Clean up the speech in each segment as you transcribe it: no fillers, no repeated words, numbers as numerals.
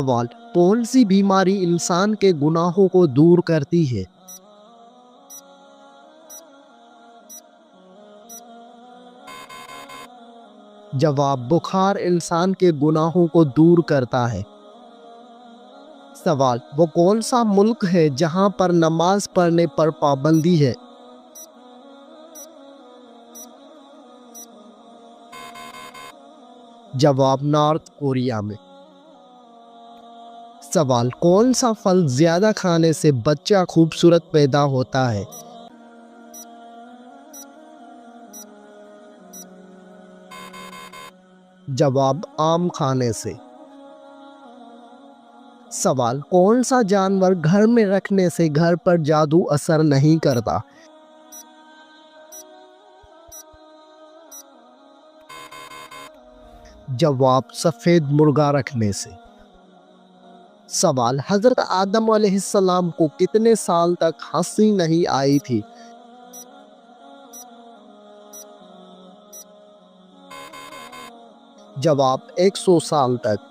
سوال: کون سی بیماری انسان کے گناہوں کو دور کرتی ہے؟ جواب: بخار انسان کے گناہوں کو دور کرتا ہے۔ سوال: وہ کون سا ملک ہے جہاں پر نماز پڑھنے پر پابندی ہے؟ جواب: نارتھ کوریا میں۔ سوال: کون سا پھل زیادہ کھانے سے بچہ خوبصورت پیدا ہوتا ہے؟ جواب: آم کھانے سے۔ سوال: کون سا جانور گھر میں رکھنے سے گھر پر جادو اثر نہیں کرتا؟ جواب: سفید مرغا رکھنے سے۔ سوال: حضرت آدم علیہ السلام کو کتنے سال تک ہنسی نہیں آئی تھی؟ جواب: 100 سال تک۔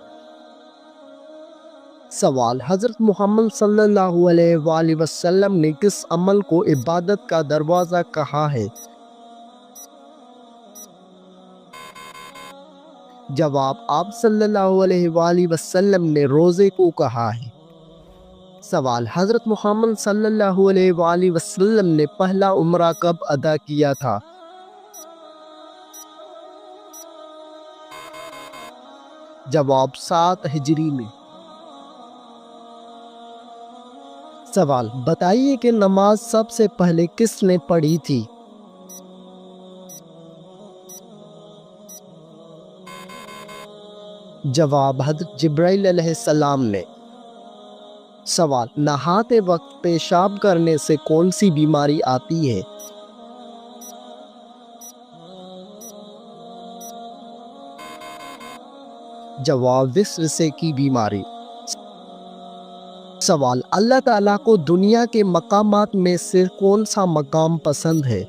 سوال: حضرت محمد صلی اللہ علیہ وآلہ وسلم نے کس عمل کو عبادت کا دروازہ کہا ہے؟ جواب: آپ صلی اللہ علیہ وآلہ وسلم نے روزے کو کہا ہے۔ سوال: حضرت محمد صلی اللہ علیہ وآلہ وسلم نے پہلا عمرہ کب ادا کیا تھا؟ جواب: 7 ہجری میں۔ سوال: بتائیے کہ نماز سب سے پہلے کس نے پڑھی تھی؟ جواب: حضرت جبرائیل علیہ السلام نے۔ سوال: نہاتے وقت پیشاب کرنے سے کون سی بیماری آتی ہے؟ جواب: وسوسے کی بیماری۔ سوال: اللہ تعالیٰ کو دنیا کے مقامات میں سے کون سا مقام پسند ہے؟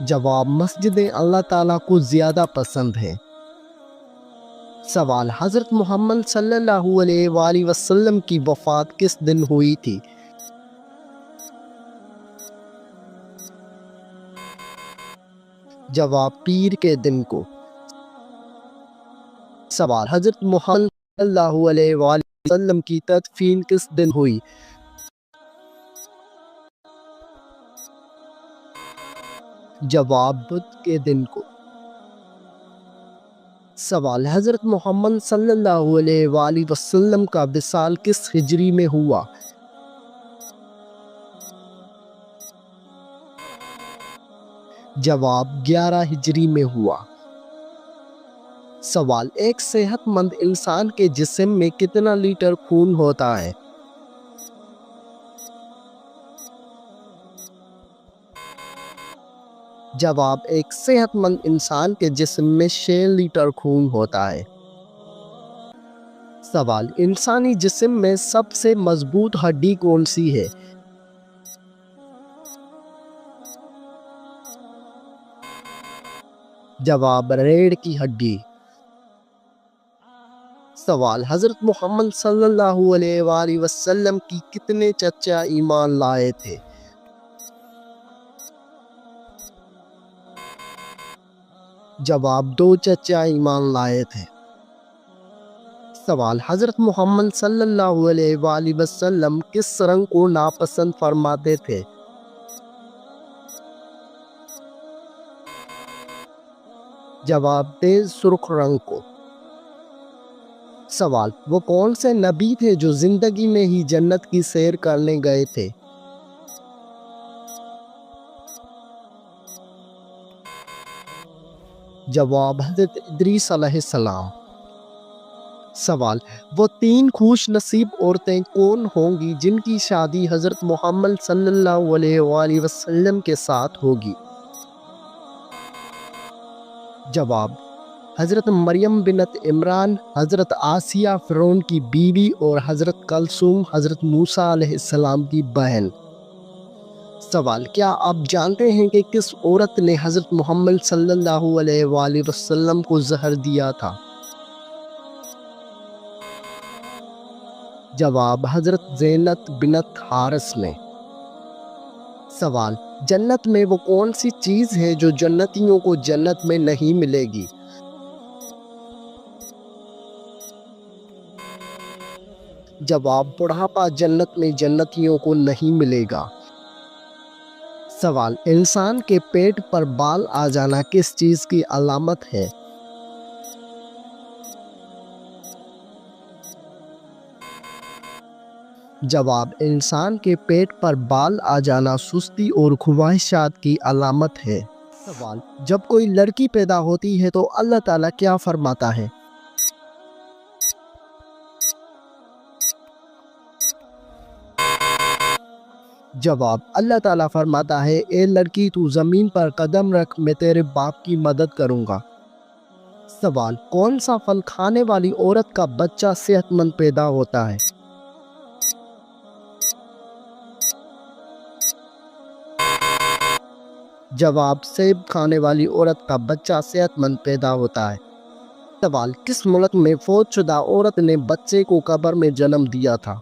جواب: مسجدیں اللہ تعالیٰ کو زیادہ پسند ہے۔ سوال: حضرت محمد صلی اللہ علیہ وآلہ وسلم کی وفات کس دن ہوئی تھی؟ جواب: پیر کے دن کو۔ سوال: حضرت محمد صلی اللہ علیہ وآلہ وسلم کی تدفین کس دن ہوئی؟ جواب: بدھ کے دن کو۔ سوال: حضرت محمد صلی اللہ علیہ وآلہ وسلم کا وصال کس ہجری میں ہوا؟ جواب: 11 ہجری میں ہوا۔ سوال: ایک صحت مند انسان کے جسم میں کتنا لیٹر خون ہوتا ہے؟ جواب: ایک صحت مند انسان کے جسم میں 6 لیٹر خون ہوتا ہے۔ سوال: انسانی جسم میں سب سے مضبوط ہڈی کون سی ہے؟ جواب: ریڑھ کی ہڈی۔ سوال: حضرت محمد صلی اللہ علیہ وآلہ وسلم کی کتنے چچا ایمان لائے تھے؟ جواب: 2 چچا ایمان لائے تھے۔ سوال: حضرت محمد صلی اللہ علیہ وآلہ وسلم کس رنگ کو ناپسند فرماتے تھے؟ جواب: تیز سرخ رنگ کو۔ سوال: وہ کون سے نبی تھے جو زندگی میں ہی جنت کی سیر کرنے گئے تھے؟ جواب: حضرت ادریس علیہ السلام۔ سوال: وہ 3 خوش نصیب عورتیں کون ہوں گی جن کی شادی حضرت محمد صلی اللہ علیہ وآلہ وسلم کے ساتھ ہوگی؟ جواب: حضرت مریم بنت عمران، حضرت آسیہ فرعون کی بیوی اور حضرت کلثوم حضرت موسیٰ علیہ السلام کی بہن۔ سوال: کیا آپ جانتے ہیں کہ کس عورت نے حضرت محمد صلی اللہ علیہ وآلہ وسلم کو زہر دیا تھا؟ جواب: حضرت زینب بنت حارث نے۔ سوال: جنت میں وہ کون سی چیز ہے جو جنتیوں کو جنت میں نہیں ملے گی؟ جواب: بڑھاپا جنت میں جنتیوں کو نہیں ملے گا۔ سوال: انسان کے پیٹ پر بال آ جانا کس چیز کی علامت ہے؟ جواب: انسان کے پیٹ پر بال آ جانا سستی اور خواہشات کی علامت ہے۔ سوال: جب کوئی لڑکی پیدا ہوتی ہے تو اللہ تعالیٰ کیا فرماتا ہے؟ جواب: اللہ تعالیٰ فرماتا ہے، اے لڑکی تو زمین پر قدم رکھ، میں تیرے باپ کی مدد کروں گا۔ سوال: کون سا پھل کھانے والی عورت کا بچہ صحت مند پیدا ہوتا ہے؟ جواب: سیب کھانے والی عورت کا بچہ صحت مند پیدا ہوتا ہے۔ سوال: کس ملک میں فوت شدہ عورت نے بچے کو قبر میں جنم دیا تھا؟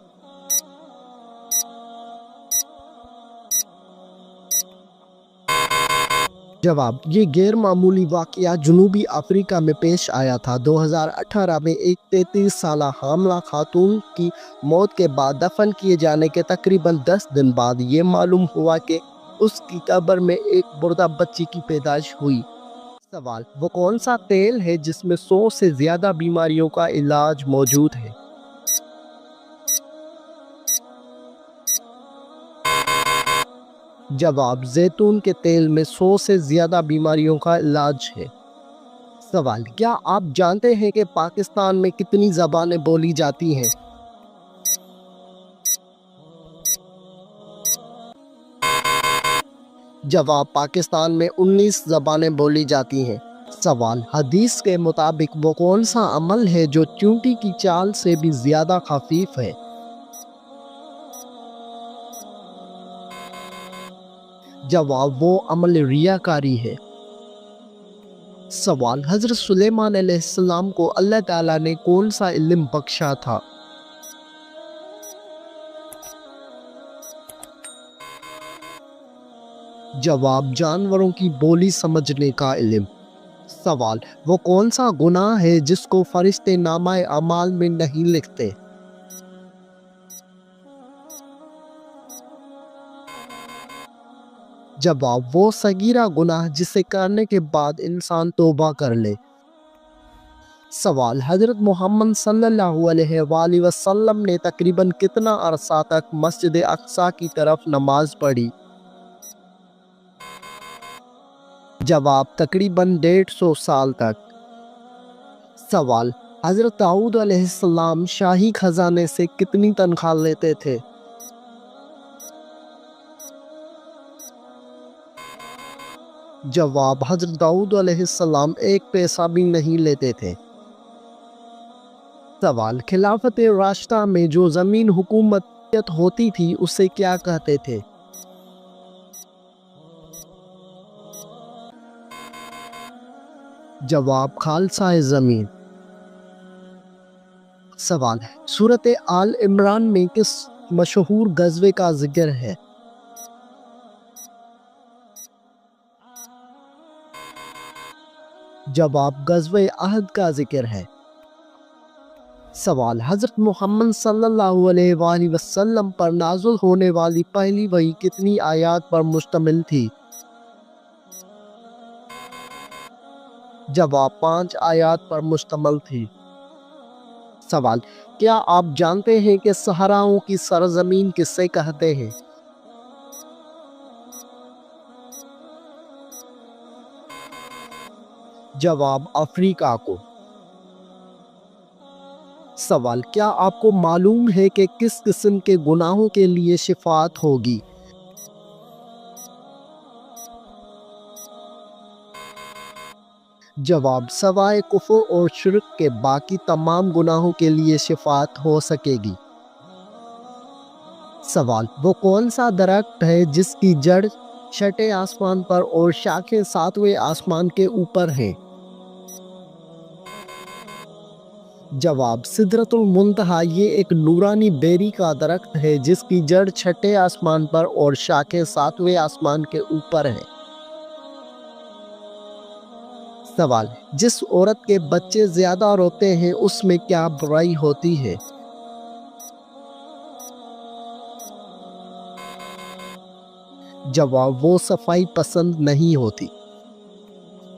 جواب: یہ غیر معمولی واقعہ جنوبی افریقہ میں پیش آیا تھا۔ 2018 میں ایک 33 سالہ حاملہ خاتون کی موت کے بعد دفن کیے جانے کے تقریباً 10 دن بعد یہ معلوم ہوا کہ اس کی قبر میں ایک مردہ بچی کی پیدائش ہوئی۔ سوال: وہ کون سا تیل ہے جس میں 100 سے زیادہ بیماریوں کا علاج موجود ہے؟ جواب: زیتون کے تیل میں 100 سے زیادہ بیماریوں کا علاج ہے۔ سوال: کیا آپ جانتے ہیں کہ پاکستان میں کتنی زبانیں بولی جاتی ہیں؟ جواب: پاکستان میں 19 زبانیں بولی جاتی ہیں۔ سوال: حدیث کے مطابق وہ کون سا عمل ہے جو چیونٹی کی چال سے بھی زیادہ خفیف ہے؟ جواب: وہ عمل ریاکاری ہے۔ سوال: حضرت سلیمان علیہ السلام کو اللہ تعالیٰ نے کون سا علم بخشا تھا؟ جواب: جانوروں کی بولی سمجھنے کا علم۔ سوال: وہ کون سا گناہ ہے جس کو فرشتے نامہ اعمال میں نہیں لکھتے؟ جواب: وہ صغیرہ گناہ جسے کرنے کے بعد انسان توبہ کر لے۔ سوال: حضرت محمد صلی اللہ علیہ وآلہ وسلم نے تقریباً کتنا عرصہ تک مسجد اقصی کی طرف نماز پڑھی؟ جواب: تقریباً 150 سال تک۔ سوال: حضرت داؤد علیہ السلام شاہی خزانے سے کتنی تنخواہ لیتے تھے؟ جواب: حضرت داؤد علیہ السلام 1 پیسہ بھی نہیں لیتے تھے۔ سوال: خلافت راشدہ میں جو زمین حکومت ہوتی تھی اسے کیا کہتے تھے؟ جواب: خالصہ زمین۔ سوال: سورۃ آل عمران میں کس مشہور غزوے کا ذکر ہے؟ جواب: غزوہ احد کا ذکر ہے۔ سوال: حضرت محمد صلی اللہ علیہ وآلہ وسلم پر نازل ہونے والی پہلی وحی کتنی آیات پر مشتمل تھی؟ جواب: 5 آیات پر مشتمل تھی۔ سوال: کیا آپ جانتے ہیں کہ صحراؤں کی سرزمین کسے کہتے ہیں؟ جواب: افریقہ کو۔ سوال: کیا آپ کو معلوم ہے کہ کس قسم کے گناہوں کے لیے شفاعت ہوگی؟ جواب: سوائے کفر اور شرک کے باقی تمام گناہوں کے لیے شفاعت ہو سکے گی۔ سوال، وہ کون سا درخت ہے جس کی جڑ چھٹے آسمان پر اور شاخیں ساتویں آسمان کے اوپر ہیں؟ جواب، سدرۃ المنتہا یہ ایک نورانی بیری کا درخت ہے جس کی جڑ چھٹے آسمان پر اور شاخیں ساتویں آسمان کے اوپر ہیں۔ سوال، جس عورت کے بچے زیادہ روتے ہیں اس میں کیا برائی ہوتی ہے؟ جواب، وہ صفائی پسند نہیں ہوتی۔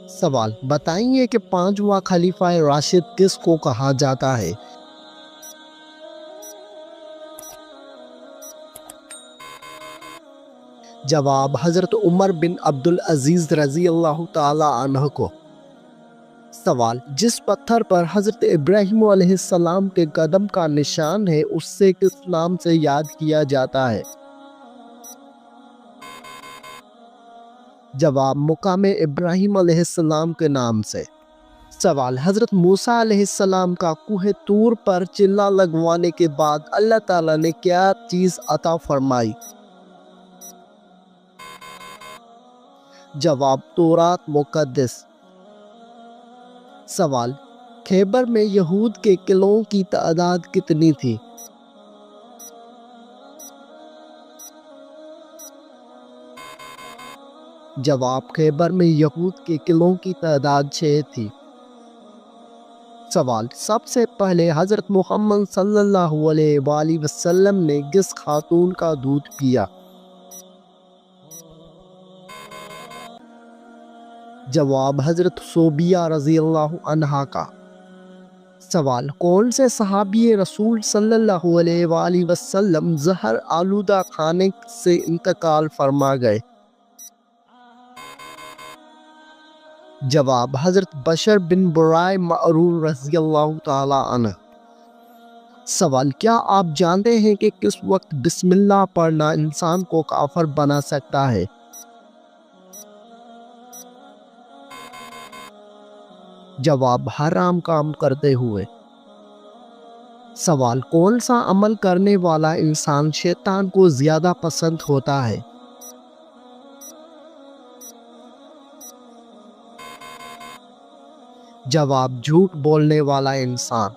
سوال، بتائیے کہ پانچواں خلیفہ راشد کس کو کہا جاتا ہے؟ جواب، حضرت عمر بن عبدالعزیز رضی اللہ تعالی عنہ کو۔ سوال، جس پتھر پر حضرت ابراہیم علیہ السلام کے قدم کا نشان ہے اس سے کس نام سے یاد کیا جاتا ہے؟ جواب، مقام ابراہیم علیہ السلام کے نام سے۔ سوال، حضرت موسیٰ علیہ السلام کا کوہ طور پر چلہ لگوانے کے بعد اللہ تعالیٰ نے کیا چیز عطا فرمائی؟ جواب، تورات مقدس۔ سوال، خیبر میں یہود کے قلعوں کی تعداد کتنی تھی؟ جواب، خیبر میں یہود کے قلعوں کی تعداد 6 تھی۔ سوال، سب سے پہلے حضرت محمد صلی اللہ علیہ وآلہ وسلم نے کس خاتون کا دودھ پیا؟ جواب، حضرت صوبیہ رضی اللہ عنہا کا۔ سوال، کون سے صحابی رسول صلی اللہ علیہ وآلہ وسلم زہر آلودہ کھانے سے انتقال فرما گئے؟ جواب، حضرت بشر بن برائے معرور رضی اللہ تعالی عنہ۔ سوال، کیا آپ جانتے ہیں کہ کس وقت بسم اللہ پڑھنا انسان کو کافر بنا سکتا ہے؟ جواب، حرام کام کرتے ہوئے۔ سوال، کون سا عمل کرنے والا انسان شیطان کو زیادہ پسند ہوتا ہے؟ جواب، جھوٹ بولنے والا انسان۔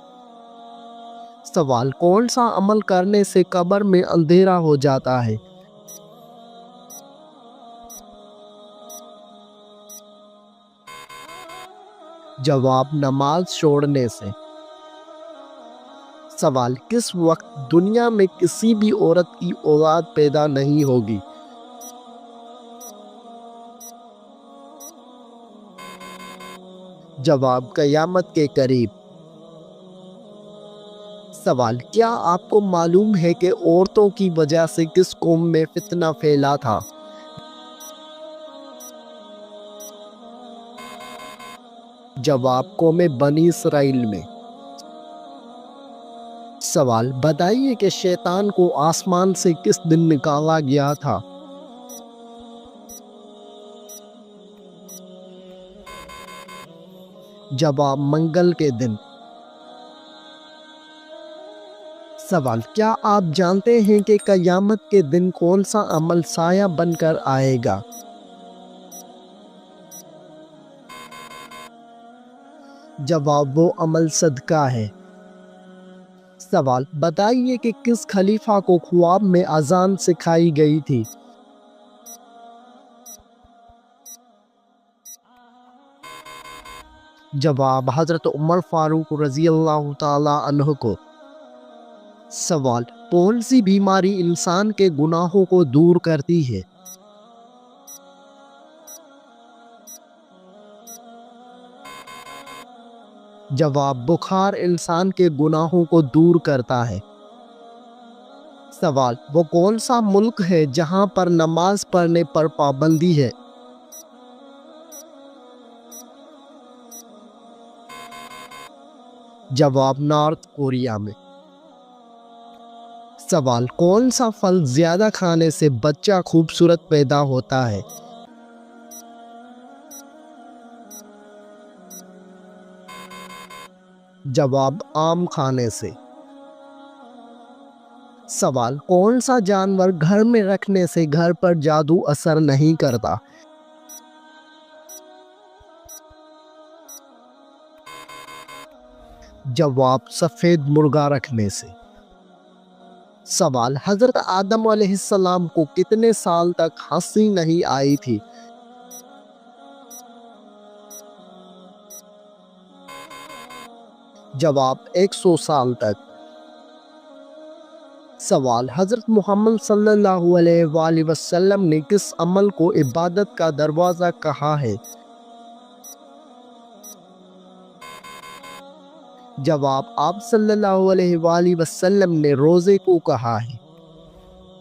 سوال، کون سا عمل کرنے سے قبر میں اندھیرا ہو جاتا ہے؟ جواب، نماز چھوڑنے سے۔ سوال، کس وقت دنیا میں کسی بھی عورت کی اولاد پیدا نہیں ہوگی؟ جواب، قیامت کے قریب۔ سوال، کیا آپ کو معلوم ہے کہ عورتوں کی وجہ سے کس قوم میں فتنہ پھیلا تھا؟ جواب، قوم بنی اسرائیل میں۔ سوال، بتائیے کہ شیطان کو آسمان سے کس دن نکالا گیا تھا؟ جواب، منگل کے دن۔ سوال، کیا آپ جانتے ہیں کہ قیامت کے دن کون سا عمل سایہ بن کر آئے گا؟ جواب، وہ عمل صدقہ ہے۔ سوال، بتائیے کہ کس خلیفہ کو خواب میں اذان سکھائی گئی تھی؟ جواب، حضرت عمر فاروق رضی اللہ تعالی عنہ کو۔ سوال، کون سی بیماری انسان کے گناہوں کو دور کرتی ہے؟ جواب، بخار انسان کے گناہوں کو دور کرتا ہے۔ سوال، وہ کون سا ملک ہے جہاں پر نماز پڑھنے پر پابندی ہے؟ جواب، نارتھ کوریا میں۔ سوال، کون سا پھل زیادہ کھانے سے بچہ خوبصورت پیدا ہوتا ہے؟ جواب، آم کھانے سے۔ سوال، کون سا جانور گھر میں رکھنے سے گھر پر جادو اثر نہیں کرتا؟ جواب، سفید مرغا رکھنے سے۔ سوال، حضرت آدم علیہ السلام کو کتنے سال تک ہنسی نہیں آئی تھی؟ جواب، 100 سال تک۔ سوال، حضرت محمد صلی اللہ علیہ وآلہ وسلم نے کس عمل کو عبادت کا دروازہ کہا ہے؟ جواب، آپ صلی اللہ علیہ وآلہ وسلم نے روزے کو کہا ہے۔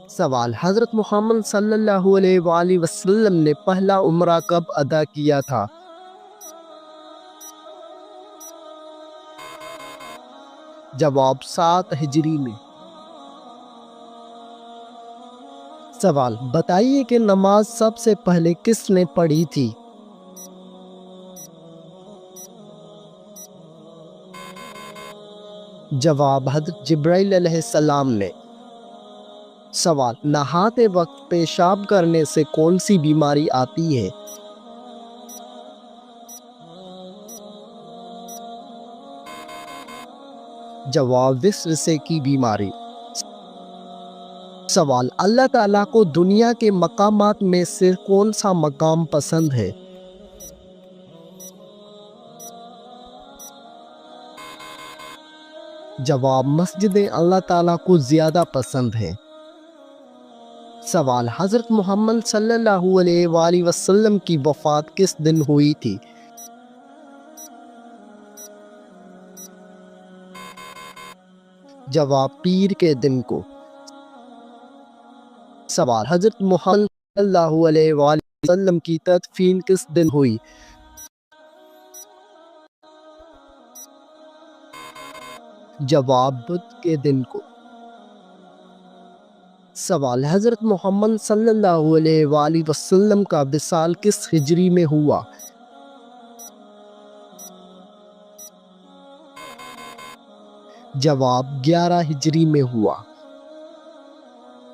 سوال، حضرت محمد صلی اللہ علیہ وآلہ وسلم نے پہلا عمرہ کب ادا کیا تھا؟ جواب، 7 ہجری میں۔ سوال، بتائیے کہ نماز سب سے پہلے کس نے پڑھی تھی؟ جواب، حضرت جبرائیل علیہ السلام نے۔ سوال، نہاتے وقت پیشاب کرنے سے کون سی بیماری آتی ہے؟ جواب، وسوسے کی بیماری۔ سوال، اللہ تعالیٰ کو دنیا کے مقامات میں سے کون سا مقام پسند ہے؟ جواب، مسجدیں اللہ تعالیٰ کو زیادہ پسند ہیں۔ سوال، حضرت محمد صلی اللہ علیہ وآلہ وسلم کی وفات کس دن ہوئی تھی؟ جواب، پیر کے دن کو۔ سوال، حضرت محمد صلی اللہ علیہ وآلہ وسلم کی تدفین کس دن ہوئی؟ جواب، بدھ کے دن کو۔ سوال، حضرت محمد صلی اللہ علیہ وآلہ وسلم کا وصال کس ہجری میں ہوا؟ جواب، 11 ہجری میں ہوا۔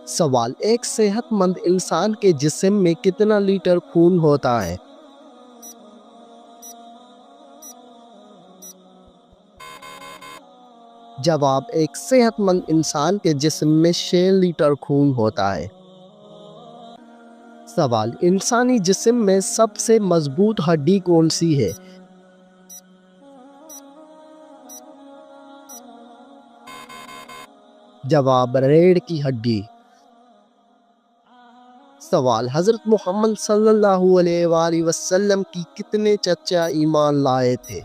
سوال، ایک صحت مند انسان کے جسم میں کتنا لیٹر خون ہوتا ہے؟ جواب، ایک صحت مند انسان کے جسم میں 6 لیٹر خون ہوتا ہے۔ سوال، انسانی جسم میں سب سے مضبوط ہڈی کون سی ہے؟ جواب، ریڑھ کی ہڈی۔ سوال، حضرت محمد صلی اللہ علیہ وآلہ وسلم کی کتنے چچا ایمان لائے تھے؟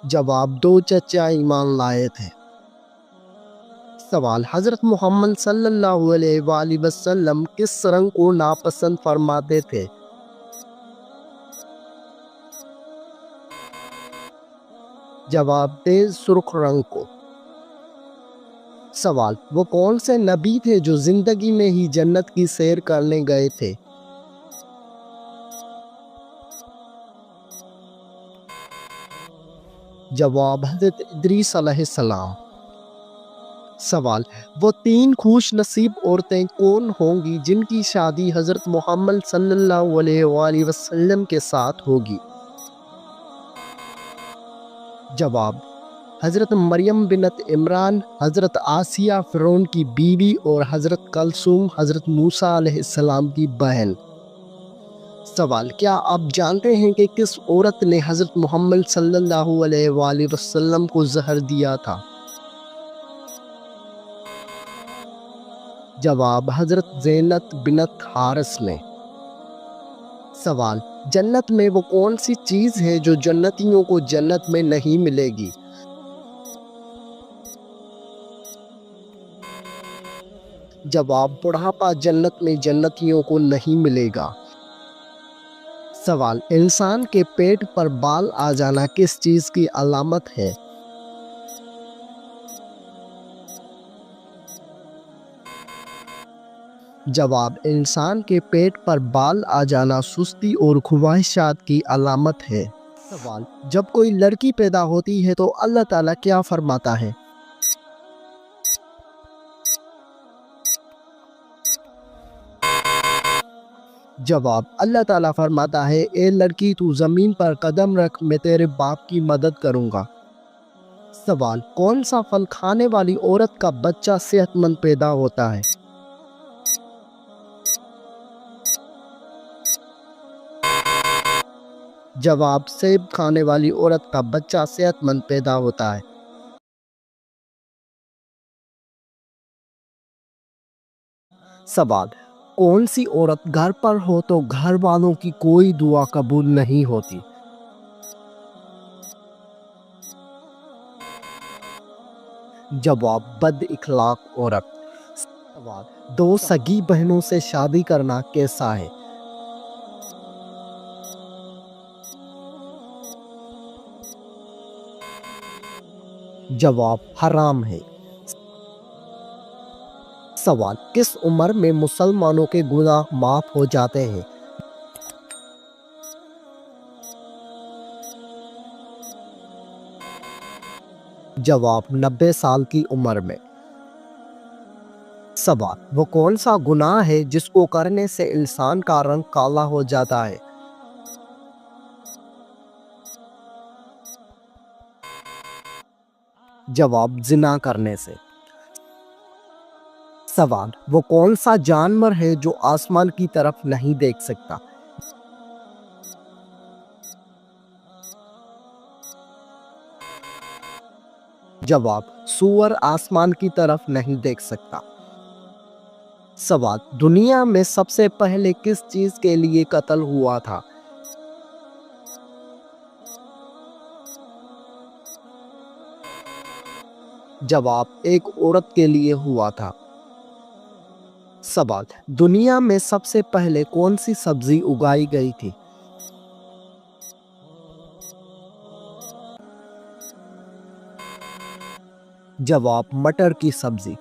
جواب، 2 چچا ایمان لائے تھے۔ سوال، حضرت محمد صلی اللہ علیہ وآلہ وسلم کس رنگ کو ناپسند فرماتے تھے؟ جواب، تیز سرخ رنگ کو۔ سوال، وہ کون سے نبی تھے جو زندگی میں ہی جنت کی سیر کرنے گئے تھے؟ جواب، حضرت ادریس علیہ السلام۔ سوال، وہ 3 خوش نصیب عورتیں کون ہوں گی جن کی شادی حضرت محمد صلی اللہ علیہ وآلہ وسلم کے ساتھ ہوگی؟ جواب، حضرت مریم بنت عمران، حضرت آسیہ فرعون کی بیوی اور حضرت کلثوم حضرت موسیٰ علیہ السلام کی بہن۔ سوال، کیا آپ جانتے ہیں کہ کس عورت نے حضرت محمد صلی اللہ علیہ وآلہ وسلم کو زہر دیا تھا؟ جواب، حضرت زینب بنت حارث نے۔ سوال، جنت میں وہ کون سی چیز ہے جو جنتیوں کو جنت میں نہیں ملے گی؟ جواب، بڑھاپا جنت میں جنتیوں کو نہیں ملے گا۔ سوال، انسان کے پیٹ پر بال آ جانا کس چیز کی علامت ہے؟ جواب، انسان کے پیٹ پر بال آ جانا سستی اور خواہشات کی علامت ہے۔ سوال، جب کوئی لڑکی پیدا ہوتی ہے تو اللہ تعالیٰ کیا فرماتا ہے؟ جواب، اللہ تعالیٰ فرماتا ہے اے لڑکی تو زمین پر قدم رکھ، میں تیرے باپ کی مدد کروں گا۔ سوال، کون سا پھل کھانے والی عورت کا بچہ صحت مند پیدا ہوتا ہے؟ جواب، سیب کھانے والی عورت کا بچہ صحت مند پیدا ہوتا ہے۔ سوال، کون سی عورت گھر پر ہو تو گھر والوں کی کوئی دعا قبول نہیں ہوتی؟ جواب، بد اخلاق عورت۔ سوال، دو سگی بہنوں سے شادی کرنا کیسا ہے؟ جواب، حرام ہے۔ سوال، کس عمر میں مسلمانوں کے گناہ معاف ہو جاتے ہیں؟ جواب، 90 سال کی عمر میں۔ سوال، وہ کون سا گناہ ہے جس کو کرنے سے انسان کا رنگ کالا ہو جاتا ہے؟ جواب، زنا کرنے سے۔ سوال، وہ کون سا جانور ہے جو آسمان کی طرف نہیں دیکھ سکتا؟ جواب، سور آسمان کی طرف نہیں دیکھ سکتا۔ سوال، دنیا میں سب سے پہلے کس چیز کے لیے قتل ہوا تھا؟ جواب، ایک عورت کے لیے ہوا تھا۔ سوال، دنیا میں سب سے پہلے کون سی سبزی اگائی گئی تھی؟ جواب، مٹر کی سبزی۔